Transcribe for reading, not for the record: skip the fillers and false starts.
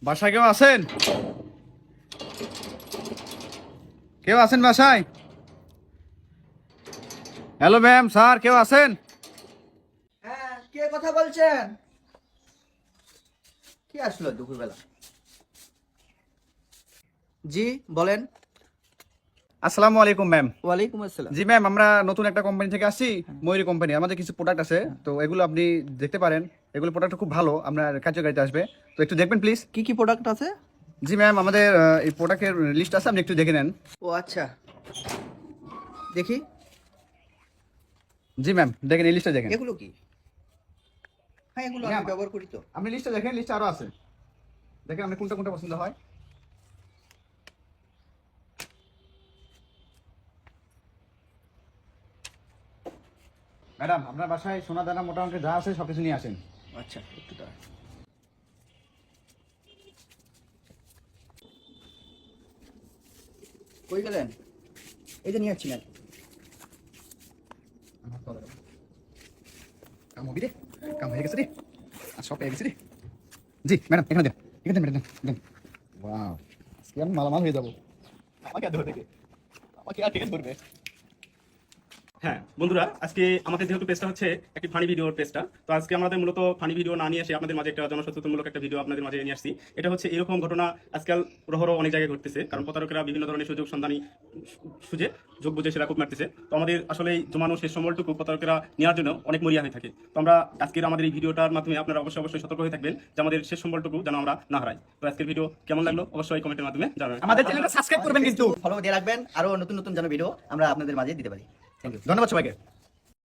বাসায় কেউ আছেন? কেউ আছেন বাসায়? হ্যালো ম্যাম, স্যার, কেউ আছেন? হ্যাঁ, কে কথা বলছেন? কি আসলো দুপুরবেলা? জি বলেন। আসসালামু আলাইকুম ম্যাম। ওয়ালাইকুম আসসালাম। জি ম্যাম, আমরা নতুন একটা কোম্পানি থেকে আসছি, ময়ূরী কোম্পানি। আমাদের কিছু প্রোডাক্ট আছে, তো এগুলো আপনি দেখতে পারেন। এগুলো প্রোডাক্ট খুব ভালো, আপনার কার্যকারিতা আসবে, তো একটু দেখবেন প্লিজ। কি কি প্রোডাক্ট আছে? জি ম্যাম, আমাদের এই প্রোডাক্টের লিস্ট আছে, আপনি একটু দেখে নেন। ও আচ্ছা, দেখি। জি ম্যাম, দেখেন, এই লিস্টটা দেখেন। এগুলো কি? হ্যাঁ, এগুলো আমি ম্যাম, ব্যবহার করি তো। আপনি লিস্টটা দেখেন, লিস্টে আরো আছে, দেখেন আপনি কোনটা কোনটা পছন্দ হয়। ম্যাডাম, আপনার বাসায় সোনা দানা মোটামুটি যা আছে সবকিছু নিয়ে আসেন। আচ্ছা, একটু দাঁড়ান। কই গেলেন? এই যে নিয়ে আসছি ম্যাম। কাম হবি রে, কাম হয়ে গেছে রে, আর সব পেয়ে গেছে রে। জি ম্যাডাম, এখানে দেন, এখানে দেন ম্যাডাম, দেন। ওয়াও, আজকে আমি মালামাল হয়ে যাবো। আমাকে আর ধরে, আমাকে আর টেস্ট করবে। হ্যাঁ বন্ধুরা, আজকে আমাদের যেহেতু পেজটা হচ্ছে একটি ফানি ভিডিওর পেজটা, তো আজকে আমাদের মূলত ফানি ভিডিও না নিয়ে এসে আপনাদের মাঝে একটা জনসচেতনমূলক একটা ভিডিও আপনাদের মাঝে নিয়ে আসছি। এটা হচ্ছে এরকম ঘটনা আজকাল প্রহরও অনেক জায়গায় ঘটতেছে, কারণ প্রতারকেরা বিভিন্ন ধরনের সুযোগ সন্ধানী সুজে যোগ বুঝে সেরা খুব মারতেছে। তো আমাদের আসলে এই জমানো শেষ সম্বলটুকু প্রতারকেরা নেওয়ার জন্য অনেক মরিয়া হয়ে থাকে। তো আমরা আজকের আমাদের এই ভিডিওটার মাধ্যমে আপনারা অবশ্যই অবশ্যই সতর্ক হয়ে থাকবেন যে আমাদের শেষ সম্বলটুকু যেন আমরা না হারাই। তো আজকের ভিডিও কেমন লাগলো অবশ্যই কমেন্টের মাধ্যমে জানাবেন। আমাদের চ্যানেলটা সাবস্ক্রাইব করবেন কিন্তু। ফলো দিয়ে রাখবেন, আরো নতুন নতুন যেন ভিডিও আমরা আপনাদের মাঝে দিতে পারি। Thank you. ধন্যবাদ সবাইকে।